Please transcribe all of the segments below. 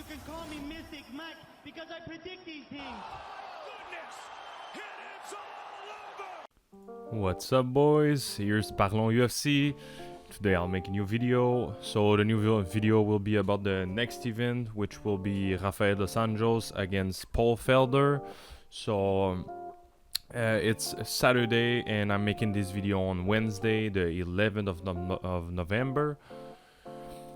can call me Mystic Mac because I predict these things. Goodness, it's all over. What's up, boys? Here's Parlons UFC. Today I'll make a new video. So the new video will be about the next event, which will be Rafael dos Anjos against Paul Felder. So it's Saturday and I'm making this video on Wednesday, the 11th of November.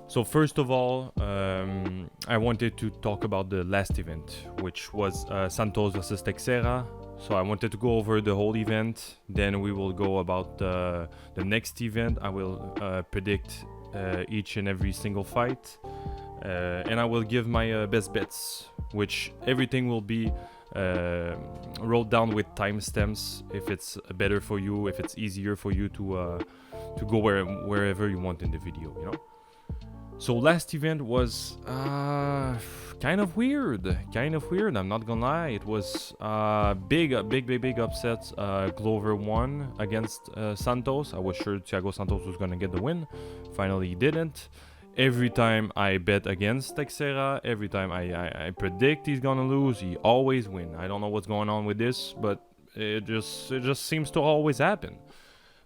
So first of all, I wanted to talk about the last event, which was Santos versus Teixeira. So I wanted to go over the whole event. Then we will go about the next event. I will predict each and every single fight. And I will give my best bets, which everything will be wrote down with timestamps if it's better for you, if it's easier for you to go wherever you want in the video, you know. So last event was kind of weird. I'm not gonna lie. It was big upset. Glover won against Santos. I was sure Thiago Santos was gonna get the win. Finally, he didn't. Every time I bet against Teixeira, every time I predict he's gonna lose, he always win. I don't know what's going on with this, but it just seems to always happen.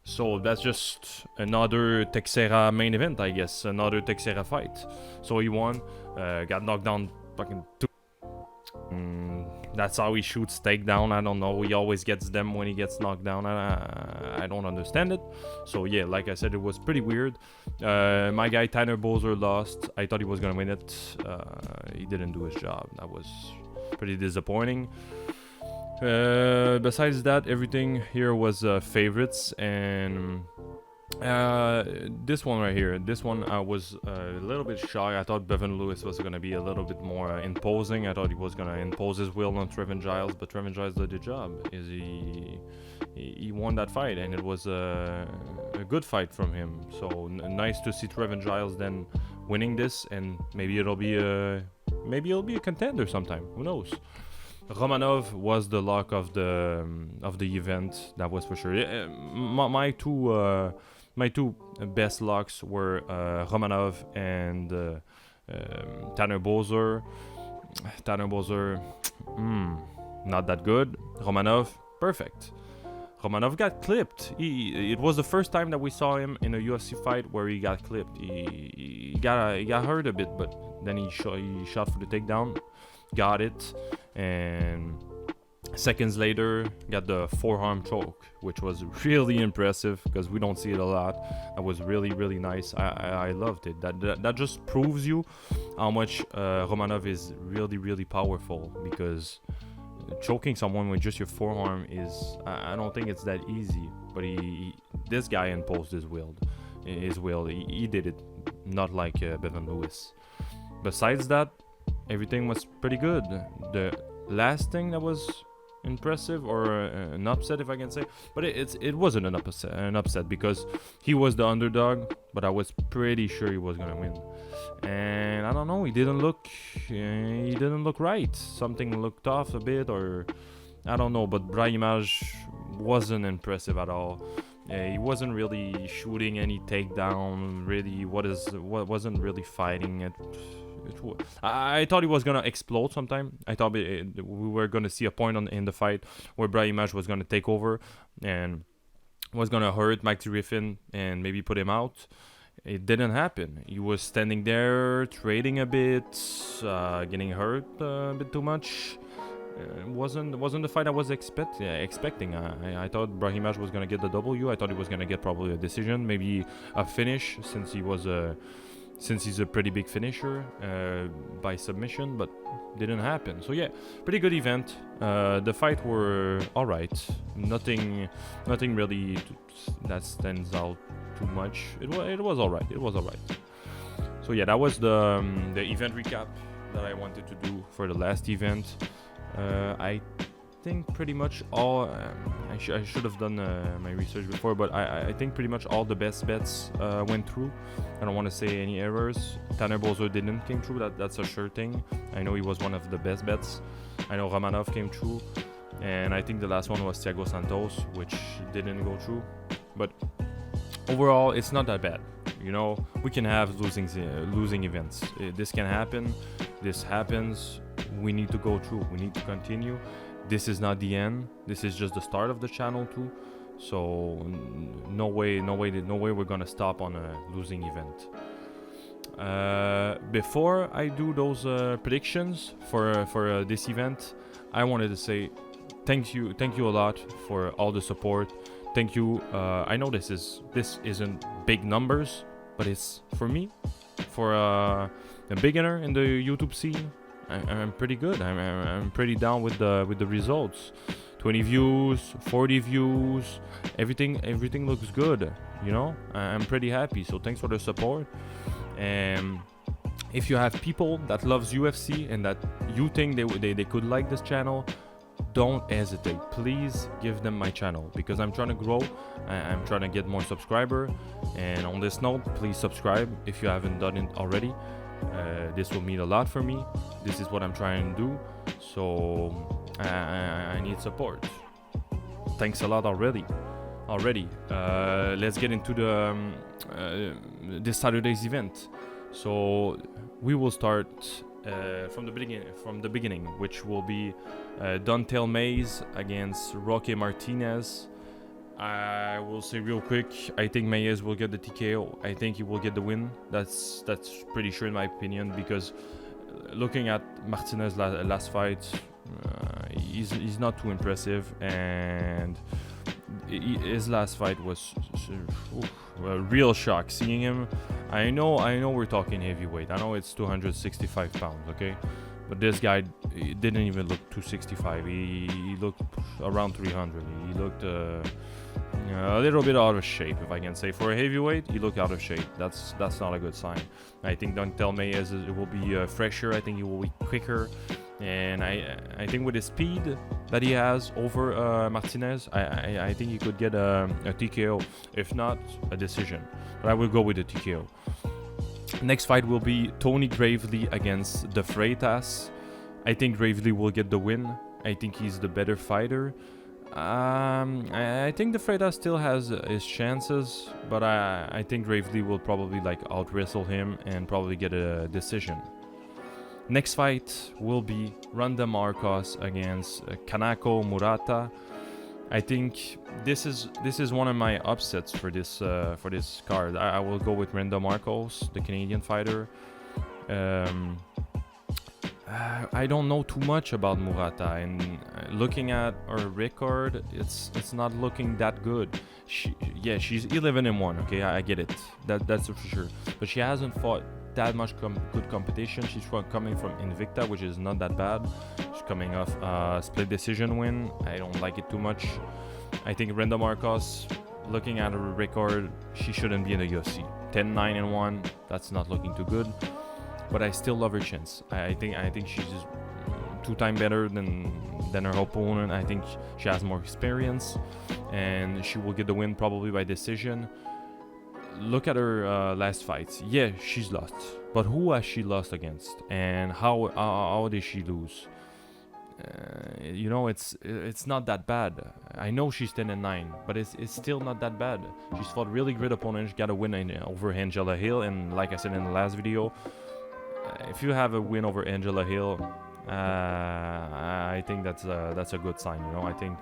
So that's just another Teixeira main event, I guess. Another Teixeira fight. So he won. Got knocked down fucking 2. That's how he shoots takedown. I don't know. He always gets them when he gets knocked down. I don't understand it. So yeah, like I said, it was pretty weird. My guy Tanner Boser lost. I thought he was gonna win it. He didn't do his job. That was pretty disappointing. Besides that, everything here was favorites, and this one right here, I was a little bit shocked. I thought Bevan Lewis was going to be a little bit more imposing. I thought he was going to impose his will on Trevin Giles, but Trevin Giles did the job. He won that fight, and it was a good fight from him. So nice to see Trevin Giles then winning this, and maybe it'll be a contender sometime. Who knows? Romanov was the lock of the event, that was for sure. My two best locks were Romanov and Tanner Boser. Tanner Boser, not that good. Romanov, perfect. Romanov got clipped. It was the first time that we saw him in a UFC fight where he got clipped. He got hurt a bit, but then he shot for the takedown. Got it, and seconds later got the forearm choke, which was really impressive because we don't see it a lot. That was really nice. I loved it. That just proves you how much Romanov is really powerful, because choking someone with just your forearm is, I don't think it's that easy. But this guy imposed his will. He did it, not like Bevan Lewis. Besides that, everything was pretty good. The last thing that was impressive, or an upset, if I can say, but it wasn't an upset because he was the underdog, but I was pretty sure he was gonna win. And I don't know, he didn't look right. Something looked off a bit, or I don't know. But Brahimaj wasn't impressive at all. He wasn't really shooting any takedown. Really, wasn't really fighting. I thought he was gonna explode sometime. I thought we were gonna see a point in the fight where Brahimaj was gonna take over and was gonna hurt Mike Griffin and maybe put him out. It didn't happen. He was standing there, trading a bit, getting hurt a bit too much. It wasn't the fight I was expecting. I thought Brahimaj was gonna get the W. I thought he was gonna get probably a decision, maybe a finish, since he's a pretty big finisher by submission, but didn't happen. So yeah, pretty good event. The fight were all right. Nothing really that stands out too much. It was all right. So yeah, that was the event recap that I wanted to do for the last event. I think pretty much all. I should have done my research before, but I think pretty much all the best bets went through. I don't want to say any errors. Tanner Boser didn't came through. That's a sure thing. I know he was one of the best bets. I know Romanov came through, and I think the last one was Thiago Santos, which didn't go through. But overall, it's not that bad. You know, we can have losing events. This can happen. This happens. We need to go through. We need to continue. This is not the end. This is just the start of the channel too. So no way we're gonna stop on a losing event. Before I do those predictions for this event, I wanted to say thank you a lot for all the support. Thank you. I know this isn't big numbers, but it's for me, for a beginner in the YouTube scene. I'm pretty good. I'm pretty down with the results. 20 views, 40 views, everything looks good. You know, I'm pretty happy. So thanks for the support. And if you have people that loves UFC and that you think they could like this channel, don't hesitate. Please give them my channel, because I'm trying to grow. I'm trying to get more subscriber. And on this note, please subscribe if you haven't done it already. This will mean a lot for me. This is what I'm trying to do. So I need support. Thanks a lot already. Let's get into the this Saturday's event. So we will start from the beginning, which will be Dontel Mays against Roque Martinez. I will say real quick, I think Mays will get the TKO. I think he will get the win. That's pretty sure in my opinion, because looking at Martinez's last fight, he's not too impressive, and his last fight was a real shock. Seeing him, I know we're talking heavyweight. I know it's 265 pounds, okay? But this guy didn't even look 265. He looked around 300. He looked a little bit out of shape, if I can say. For a heavyweight, he looked out of shape. That's not a good sign. I think Dontel Mays will be fresher. I think he will be quicker. And I think with the speed that he has over Martinez, I think he could get a TKO, if not a decision. But I will go with the TKO. Next fight will be Tony Gravely against the Freitas. I think Gravely will get the win. I think he's the better fighter. I think the Freitas still has his chances, but I think Gravely will probably out wrestle him and probably get a decision. Next fight will be Ronda Markos against Kanako Murata. I think this is one of my upsets for this card. I will go with Ronda Markos, the Canadian fighter. I don't know too much about Murata, and looking at her record, it's not looking that good. She's 11-1. Okay, I get it. That's for sure. But she hasn't fought that much good competition. She's coming from Invicta, which is not that bad. She's coming off a split decision win. I don't like it too much. I think Ronda Markos, looking at her record, she shouldn't be in the UFC. 10-9-1. That's not looking too good. But I still love her chance. I think she's just 2 times better than her opponent. I think she has more experience, and she will get the win probably by decision. Look at her last fights. Yeah, she's lost. But who has she lost against? And how did she lose? You know, it's not that bad. I know she's 10-9, but it's still not that bad. She's fought really great opponents. She got a win over Angela Hill, and like I said in the last video, if you have a win over Angela Hill, I think that's a good sign. You know, I think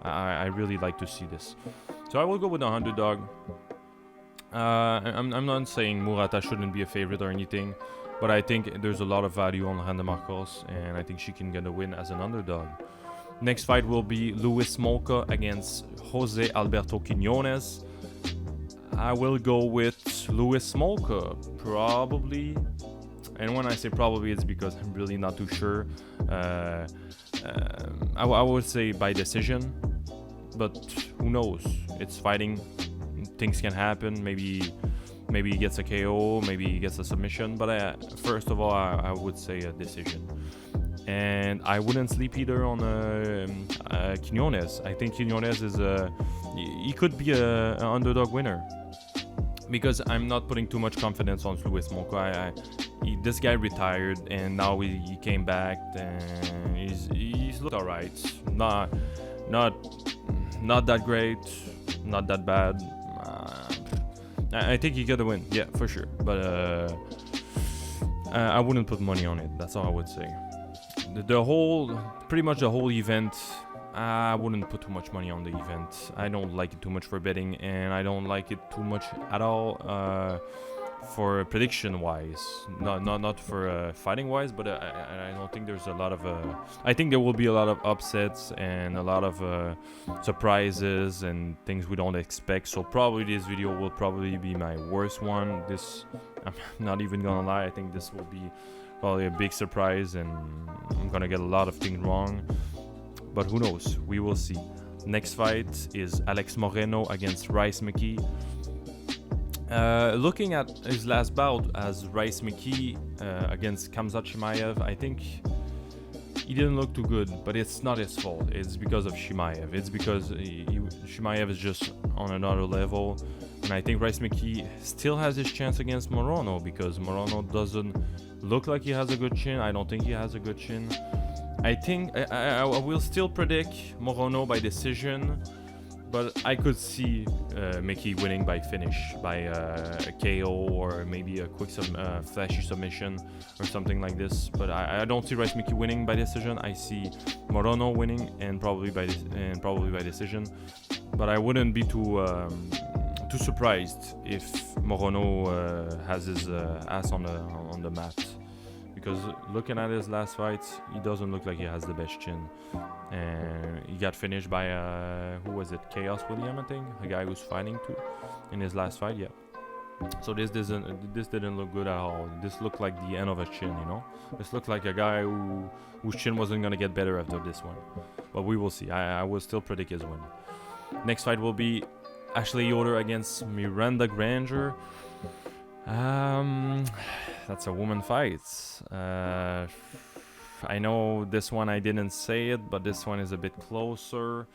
I really like to see this. So I will go with the underdog. I'm not saying Murata shouldn't be a favorite or anything, but I think there's a lot of value on Ronda Markos, and I think she can get a win as an underdog. Next fight will be Luis Smolka against Jose Alberto Quinonez. I will go with Luis Smolka, probably. And when I say probably, it's because I'm really not too sure. I would say by decision, but who knows? It's fighting. Things can happen. Maybe he gets a KO, maybe he gets a submission. But first of all, I would say a decision. And I wouldn't sleep either on Quinonez. I think Quinonez he could be an underdog winner, because I'm not putting too much confidence on Luis Smolka. This guy retired, and now he came back, and he's looked alright. Not that great, not that bad. I think he got the win. Yeah, for sure. But I wouldn't put money on it. That's all I would say. Pretty much the whole event, I wouldn't put too much money on the event. I don't like it too much for betting, and I don't like it too much at all for prediction wise. Not for fighting wise, but I don't think there's a lot of. I think there will be a lot of upsets and a lot of surprises and things we don't expect. So probably this video will probably be my worst one. I'm not even gonna lie. I think this will be probably a big surprise, and I'm gonna get a lot of things wrong. But who knows? We will see. Next fight is Alex Morono against Mckee. Looking at his last bout as Mckee against Khamzat Chimaev, I think he didn't look too good, but it's not his fault. It's because of Chimaev. It's because Chimaev is just on another level. And I think Mckee still has his chance against Morono, because Morono doesn't look like he has a good chin. I don't think he has a good chin. I think I will still predict Morono by decision, but I could see Mckee winning by finish, by a KO or maybe a quick flashy submission or something like this. But I don't see Mckee winning by decision. I see Morono winning and probably by decision. But I wouldn't be too surprised if Morono has his ass on the mat. Because looking at his last fight, he doesn't look like he has the best chin. And he got finished by, who was it? Chaos William, I think? A guy who's fighting too in his last fight, yeah. So this didn't look good at all. This looked like the end of a chin, you know? This looked like a guy whose chin wasn't going to get better after this one. But we will see. I will still predict his win. Next fight will be Ashley Yoder against Miranda Granger. That's a woman fight. I know this one I didn't say it, but this one is a bit closer.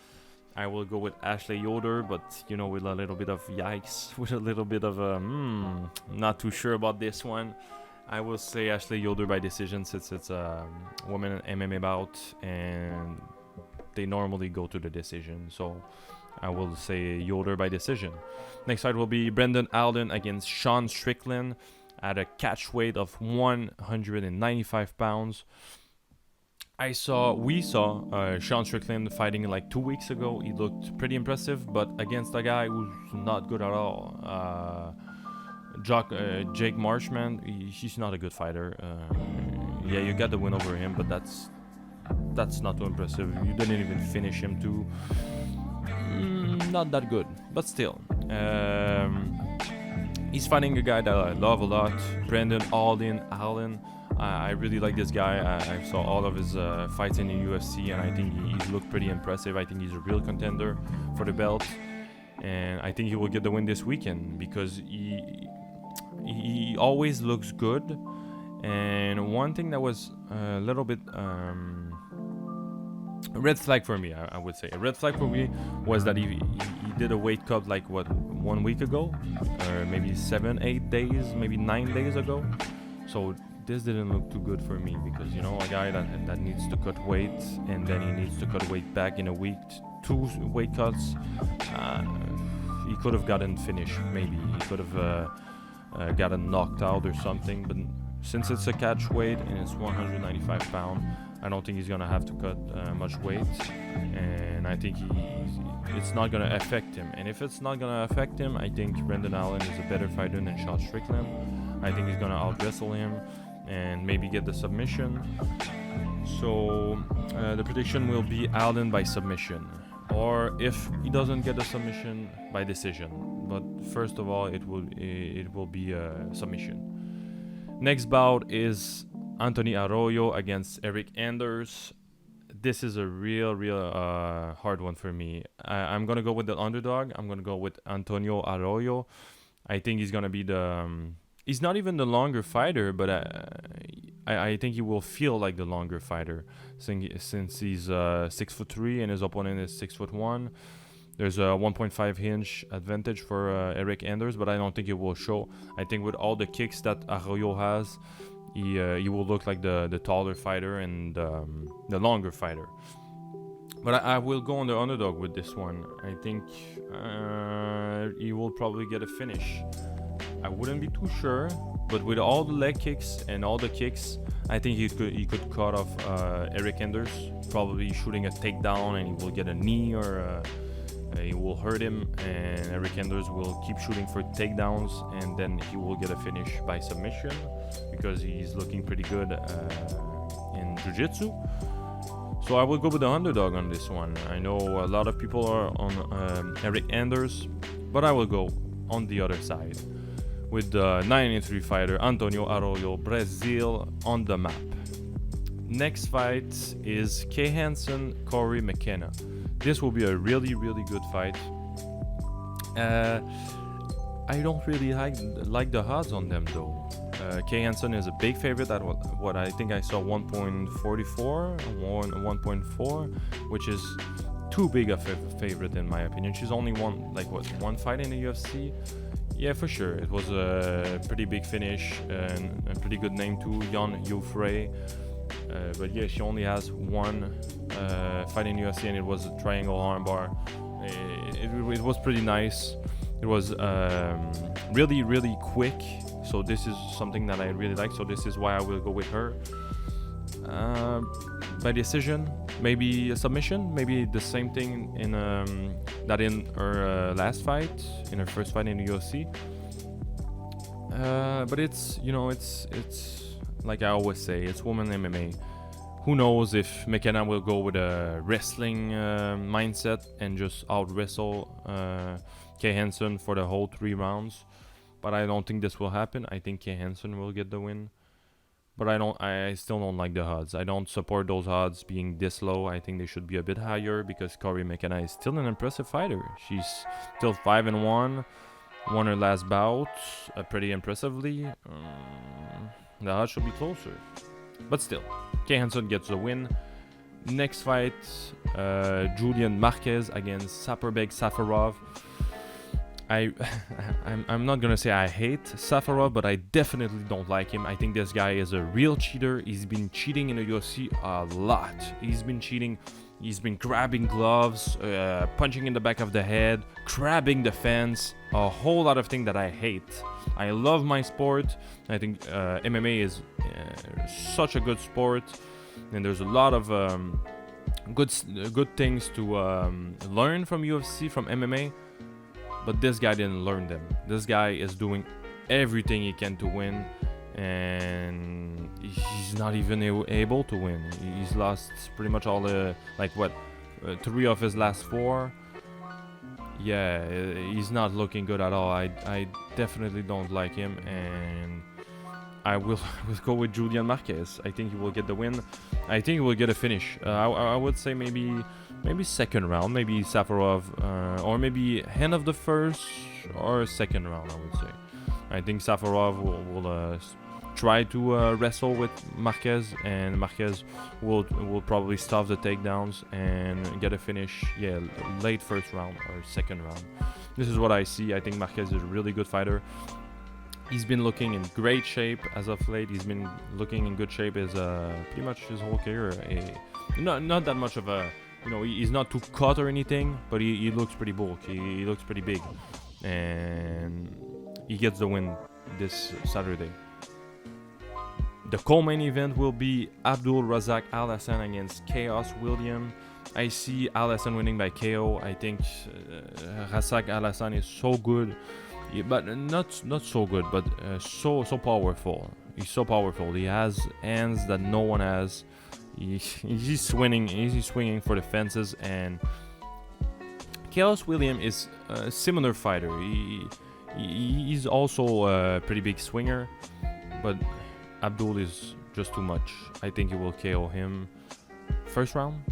I will go with Ashley Yoder, but you know, with a little bit of yikes, with a little bit of not too sure about this one. I will say Ashley Yoder by decision, since it's a woman MMA bout and they normally go to the decision. So I will say Yoder by decision. Next fight will be Brendan Alden against Sean Strickland at a catch weight of 195 pounds. We saw Sean Strickland fighting like 2 weeks ago. He looked pretty impressive, but against a guy who's not good at all. Jake Marshman, he's not a good fighter. Yeah, you got the win over him, but that's not too impressive. You didn't even finish him too. Not that good, but still. He's fighting a guy that I love a lot, Brendan Allen. I really like this guy. I saw all of his fights in the UFC, and I think he's looked pretty impressive. I think he's a real contender for the belt, and I think he will get the win this weekend, because he always looks good. And one thing that was a little bit a red flag for me, I would say. A red flag for me was that he did a weight cut like 1 week ago, or maybe 7, 8 days, maybe 9 days ago. So this didn't look too good for me, because you know, a guy that needs to cut weight and then he needs to cut weight back in a week, 2 weight cuts, he could have gotten finished. Maybe he could have gotten knocked out or something. But since it's a catch weight and it's 195 pounds, I don't think he's gonna have to cut much weight, and I think it's not gonna affect him. And if it's not gonna affect him, I think Brendan Allen is a better fighter than Sean Strickland. I think he's gonna out-wrestle him and maybe get the submission. So the prediction will be Allen by submission, or if he doesn't get the submission, by decision. But first of all, it will be a submission. Next bout is Anthony Arroyo against Eric Anders. This is a real hard one for me. I'm gonna go with the underdog. I'm gonna go with Antonio Arroyo. I think he's gonna be he's not even the longer fighter, but I think he will feel like the longer fighter, since he's 6'3" and his opponent is 6'1". There's a 1.5 inch advantage for Eric Anders, but I don't think it will show. I think with all the kicks that Arroyo has, he will look like the taller fighter and the longer fighter. But I will go on the underdog with this one. I think he will probably get a finish. I wouldn't be too sure, but with all the leg kicks and all the kicks, I think he could cut off Eric Anders, probably shooting a takedown, and he will get a knee or he will hurt him, and Eric Anders will keep shooting for takedowns, and then he will get a finish by submission because he's looking pretty good in jiu-jitsu. So I will go with the underdog on this one. I know a lot of people are on Eric Anders, but I will go on the other side with the 9-3 fighter Antonio Arroyo, Brazil, on the map. Next fight is K. Hansen, Corey McKenna. This will be a really, really good fight. I don't really like the odds on them though. K. Hansen is a big favorite at what I think I saw 1.44, 1.4, which is too big of a favorite in my opinion. She's only won one fight in the UFC. Yeah, for sure. It was a pretty big finish and a pretty good name too, Jan Joffrey. But yeah, she only has one fight in UFC, and it was a triangle armbar. It was pretty nice. It was really, really quick. So this is something that I really like. So this is why I will go with her. By decision, maybe a submission, maybe the same thing in that in her last fight, in her first fight in the UFC. But it's like I always say, it's women MMA. Who knows if McKenna will go with a wrestling mindset and just out wrestle K. Hansen for the whole 3 rounds. But I don't think this will happen. I think K. Hansen will get the win. But I still don't like the odds. I don't support those odds being this low. I think they should be a bit higher because Corey McKenna is still an impressive fighter. She's still 5-1, won her last bout pretty impressively. The odds should be closer. But still, K. Hansen gets the win. Next fight, Julian Marquez against Saparbek Safarov. I'm not gonna say I hate Safarov, but I definitely don't like him. I think this guy is a real cheater. He's been cheating in the UFC a lot. He's been cheating. He's been grabbing gloves, punching in the back of the head, crabbing the fence, a whole lot of things that I hate. I love my sport. I think MMA is such a good sport, and there's a lot of good things to learn from UFC, from MMA. But this guy didn't learn them. This guy is doing everything he can to win, and he's not even able to win. He's lost pretty much all the 3 of his last 4. Yeah, he's not looking good at all. I definitely don't like him, and I will go with Julian Marquez. I think he will get the win. I think he will get a finish. I would say maybe second round, maybe Safarov, or maybe end of the first or second round, I would say. I think Safarov will try to wrestle with Marquez, and Marquez will probably stuff the takedowns and get a finish, late first round or second round. This is what I see. I think Marquez is a really good fighter. He's been looking in great shape as of late. He's been looking in good shape as pretty much his whole career. Not that much of a... he's not too cut or anything, but he looks pretty bulky. He looks pretty big. And he gets the win this Saturday. The co-main event will be Abdul Razak Alhassan against Chaos William. I see Alhassan winning by KO. I think Razak Alhassan is so good, but not so good, but so powerful. He's so powerful. He has hands that no one has. He's swinging for the fences, and Chaos William is a similar fighter. He's also a pretty big swinger, but Abdul is just too much. I think he will KO him first round.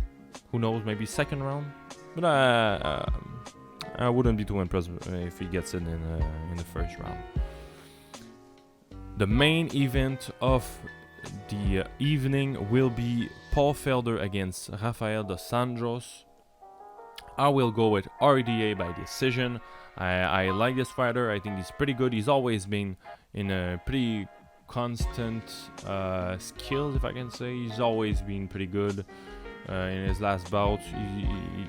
Who knows? Maybe second round. But I wouldn't be too impressed if he gets it in the first round. The main event of the evening will be Paul Felder against Rafael dos Anjos. I will go with RDA by decision. I like this fighter. I think he's pretty good. He's always been in a pretty constant skills, if I can say. He's always been pretty good. in his last bouts.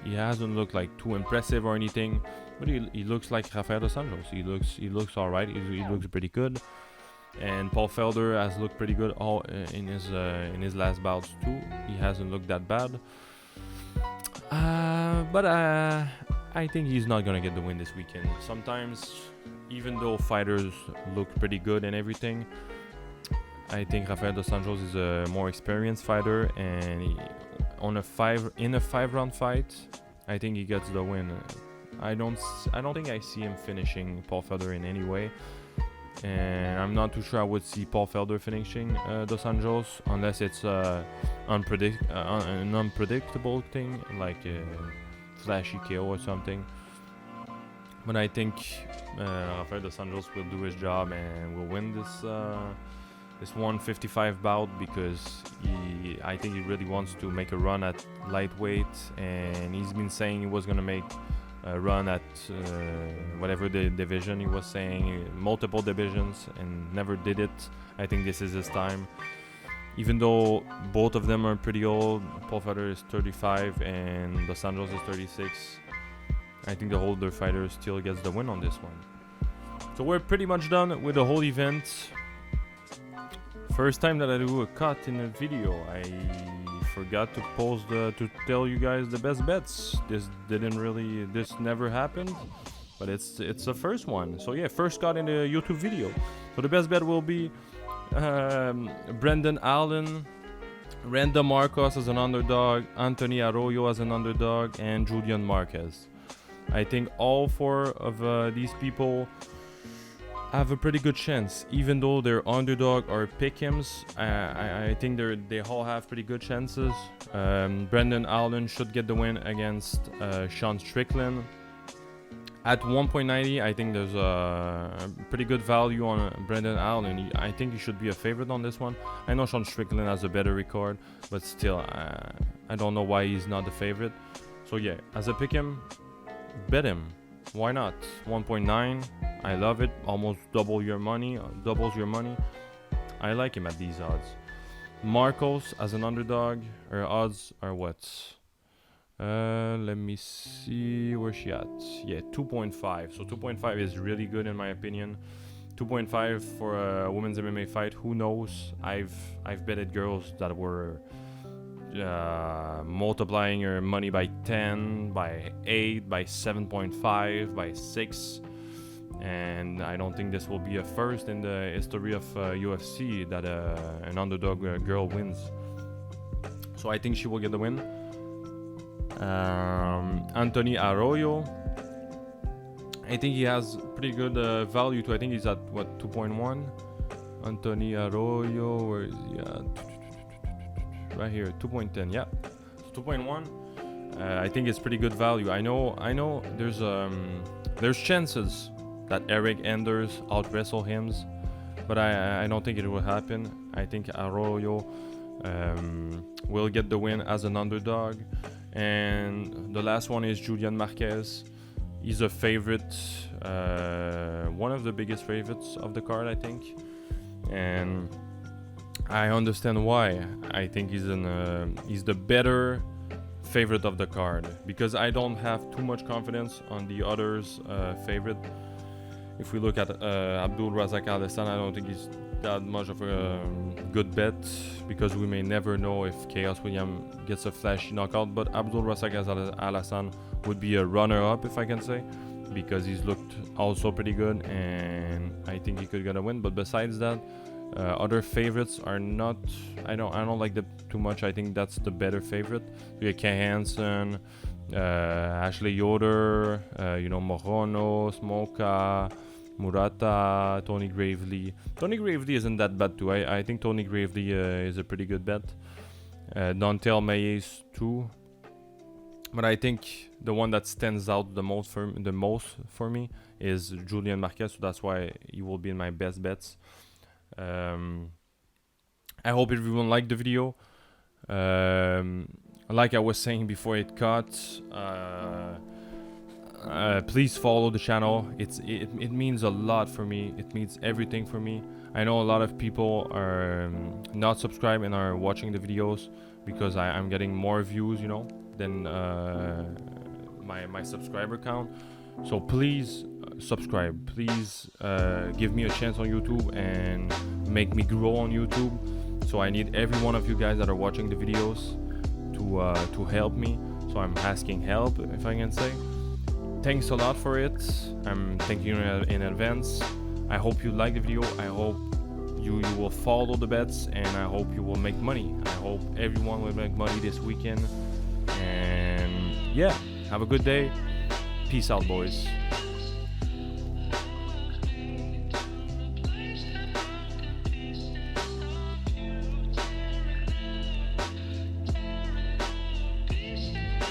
He hasn't looked like too impressive or anything, but he looks like Rafael dos Anjos. He looks all right. He looks pretty good. And Paul Felder has looked pretty good all in his last bouts too. He hasn't looked that bad. But I think he's not gonna get the win this weekend. Sometimes, even though fighters look pretty good and everything, I think Rafael dos Anjos is a more experienced fighter, and in a 5-round fight, I think he gets the win. I don't think I see him finishing Paul Felder in any way, and I'm not too sure I would see Paul Felder finishing dos Anjos unless it's an unpredictable thing like flashy KO or something. But I think Rafael dos Anjos will do his job and will win this 155 bout, because I think he really wants to make a run at lightweight, and he's been saying he was gonna make a run at whatever the division he was saying, multiple divisions, and never did it. I think this is his time. Even though both of them are pretty old, Paul Felder is 35 and dos Anjos is 36, I think the older fighter still gets the win on this one. So we're pretty much done with the whole event. First time that I do a cut in a video. I forgot to post to tell you guys the best bets. This never happened, but it's the first one. So yeah, first cut in the YouTube video. So the best bet will be Brendan Allen, Randa Markos as an underdog, Anthony Arroyo as an underdog, and Julian Marquez. I think all four of these people have a pretty good chance, even though they're underdog or pick'ems. I think they all have pretty good chances. Brendan Allen should get the win against Sean Strickland. At 1.90, I think there's a pretty good value on Brendan Allen. I think he should be a favorite on this one. I know Sean Strickland has a better record, but still, I don't know why he's not the favorite. So yeah, as a pick'em, bet him. Why not? 1.9. I love it. Almost doubles your money. I like him at these odds. Markos as an underdog. Her odds are what? Let me see where she at. Yeah, 2.5. So 2.5 is really good in my opinion. 2.5 for a women's MMA fight. Who knows? I've betted girls that were multiplying your money by 10, by 8, by 7.5, by 6, and I don't think this will be a first in the history of UFC that an underdog girl wins. So I think she will get the win. Anthony Arroyo, I think he has pretty good value too. I think he's at what, 2.1. Anthony Arroyo, where is he at? Right here, 2.10. Yeah, so 2.1. I think it's pretty good value. I know. There's chances that Eric Enders out wrestle him, but I don't think it will happen. I think Arroyo will get the win as an underdog. And the last one is Julian Marquez. He's a favorite, one of the biggest favorites of the card, I think, and I understand why. I think he's the better favorite of the card, because I don't have too much confidence on the others' favorite. If we look at Abdul Razak Alhassan, I don't think he's that much of a good bet, because we may never know if Chaos William gets a flashy knockout. But Abdul Razak Alhassan would be a runner-up, if I can say, because he's looked also pretty good, and I think he could get a win. But besides that, other favorites are not. I don't like them too much. I think that's the better favorite. We have Hansen, Ashley Yoder, Morono, Smolka, Murata, Tony Gravely. Tony Gravely isn't that bad too. I think Tony Gravely is a pretty good bet. Dontel Mays too. But I think the one that stands out the most for me is Julian Marquez. So that's why he will be in my best bets. I hope everyone liked the video. Like I was saying before it cut, please follow the channel. It means a lot for me. It means everything for me. I know a lot of people are not subscribed and are watching the videos because I'm getting more views, you know, than my subscriber count. So please subscribe. Please give me a chance on YouTube and make me grow on YouTube. So I need every one of you guys that are watching the videos to help me. So I'm asking help, if I can say. Thanks a lot for it. I'm thanking you in advance. I hope you like the video. I hope you will follow the bets, and I hope you will make money. I hope everyone will make money this weekend. And yeah, have a good day. Peace out, boys.